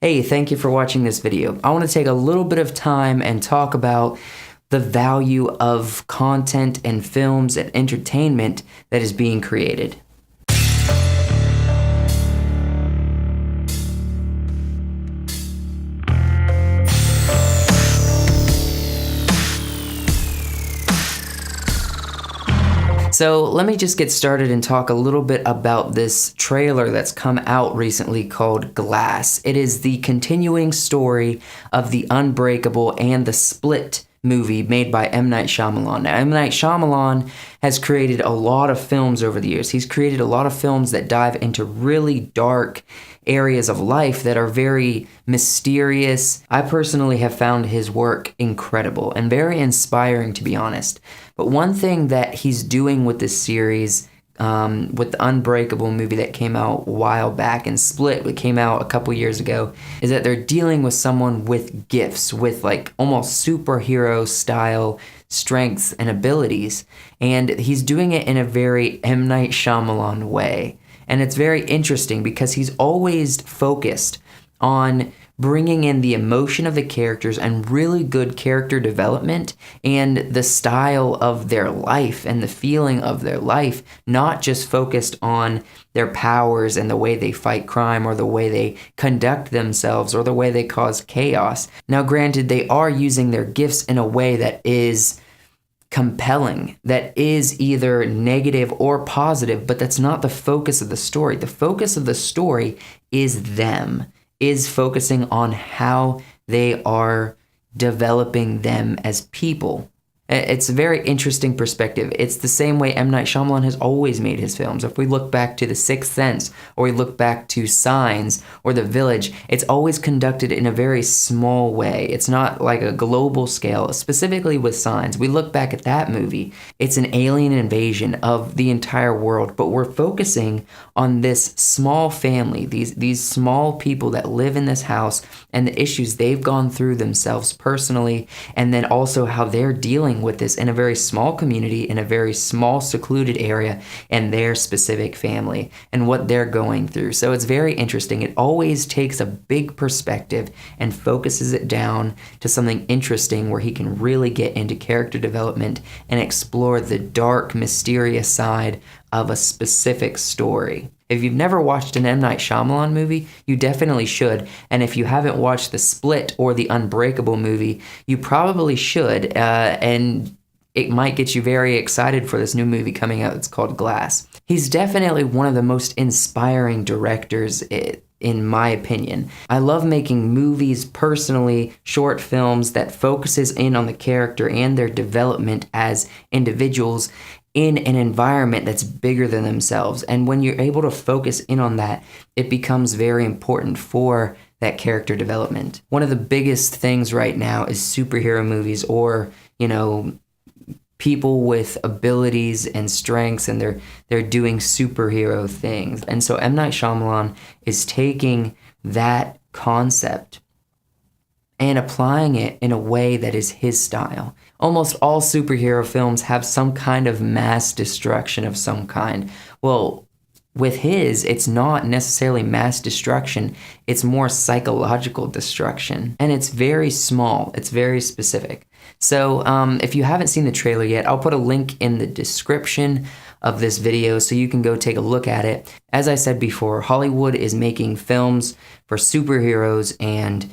Hey, thank you for watching this video. I want to take a little bit of time and talk about the value of content and films and entertainment that is being created. So let me just get started and talk a little bit about this trailer that's come out recently called Glass. It is the continuing story of the Unbreakable and the Split movie made by M. Night Shyamalan. Now, M. Night Shyamalan has created a lot of films over the years. He's created a lot of films that dive into really dark areas of life that are very mysterious. I personally have found his work incredible and very inspiring, to be honest. But one thing that he's doing with this series, with the Unbreakable movie that came out a while back, and Split, that came out a couple years ago, is that they're dealing with someone with gifts, with like almost superhero style strengths and abilities. And he's doing it in a very M. Night Shyamalan way. And it's very interesting because he's always focused on bringing in the emotion of the characters and really good character development and the style of their life and the feeling of their life, not just focused on their powers and the way they fight crime or the way they conduct themselves or the way they cause chaos. Now, granted, they are using their gifts in a way that is compelling, that is either negative or positive, but that's not the focus of the story. The focus of the story is them, is focusing on how they are developing them as people. It's a very interesting perspective. It's the same way M. Night Shyamalan has always made his films. If we look back to The Sixth Sense, or we look back to Signs, or The Village, it's always conducted in a very small way. It's not like a global scale, specifically with Signs. We look back at that movie, it's an alien invasion of the entire world, but we're focusing on this small family, these small people that live in this house, and the issues they've gone through themselves personally, and then also how they're dealing with this in a very small community, in a very small secluded area, and their specific family and what they're going through. So it's very interesting. It always takes a big perspective and focuses it down to something interesting where he can really get into character development and explore the dark, mysterious side of a specific story. If you've never watched an M. Night Shyamalan movie, you definitely should. And if you haven't watched The Split or the Unbreakable movie, you probably should. And it might get you very excited for this new movie coming out. It's called Glass. He's definitely one of the most inspiring directors, in my opinion. I love making movies personally, short films that focuses in on the character and their development as individuals in an environment that's bigger than themselves. And when you're able to focus in on that, it becomes very important for that character development. One of the biggest things right now is superhero movies, or, people with abilities and strengths, and they're doing superhero things. And so M. Night Shyamalan is taking that concept and applying it in a way that is his style. Almost all superhero films have some kind of mass destruction of some kind. Well, with his, it's not necessarily mass destruction, it's more psychological destruction. And it's very small, it's very specific. So if you haven't seen the trailer yet, I'll put a link in the description of this video so you can go take a look at it. As I said before, Hollywood is making films for superheroes and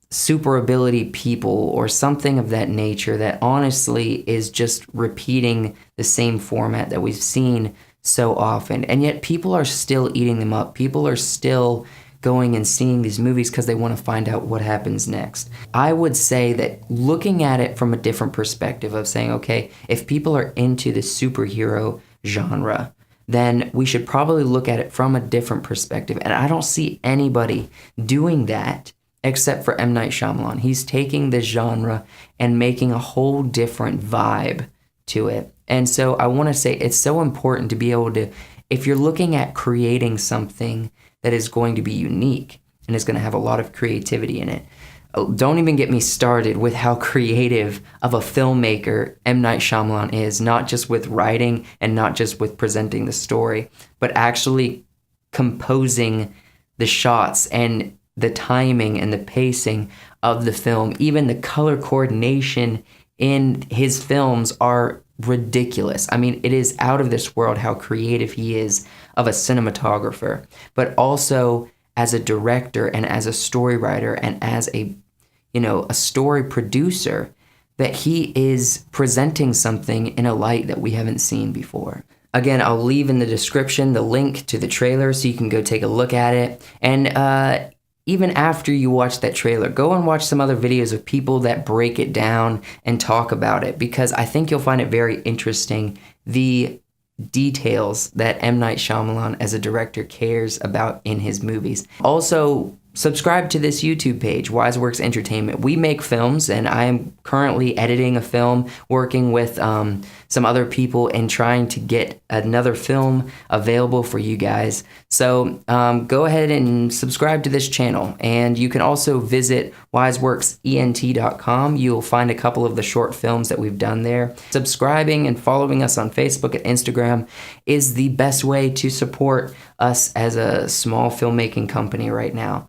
super ability people or something of that nature that honestly is just repeating the same format that we've seen so often. And yet people are still eating them up. People are still going and seeing these movies because they want to find out what happens next. I would say that looking at it from a different perspective of saying, okay, if people are into the superhero genre, then we should probably look at it from a different perspective. And I don't see anybody doing that except for M. Night Shyamalan. He's taking this genre and making a whole different vibe to it. And so I want to say it's so important to be able to, if you're looking at creating something that is going to be unique and is going to have a lot of creativity in it, don't even get me started with how creative of a filmmaker M. Night Shyamalan is, not just with writing and not just with presenting the story, but actually composing the shots and the timing and the pacing of the film, even the color coordination in his films are ridiculous. I mean, it is out of this world how creative he is of a cinematographer, but also as a director and as a story writer and as a story producer, that he is presenting something in a light that we haven't seen before. Again, I'll leave in the description the link to the trailer so you can go take a look at it. And even after you watch that trailer, go and watch some other videos of people that break it down and talk about it, because I think you'll find it very interesting, the details that M. Night Shyamalan as a director cares about in his movies. Also, subscribe to this YouTube page, WiseWorks Entertainment. We make films, and I am currently editing a film, working with some other people and trying to get another film available for you guys. So go ahead and subscribe to this channel, and you can also visit wiseworksent.com. You'll find a couple of the short films that we've done there. Subscribing and following us on Facebook and Instagram is the best way to support us as a small filmmaking company right now.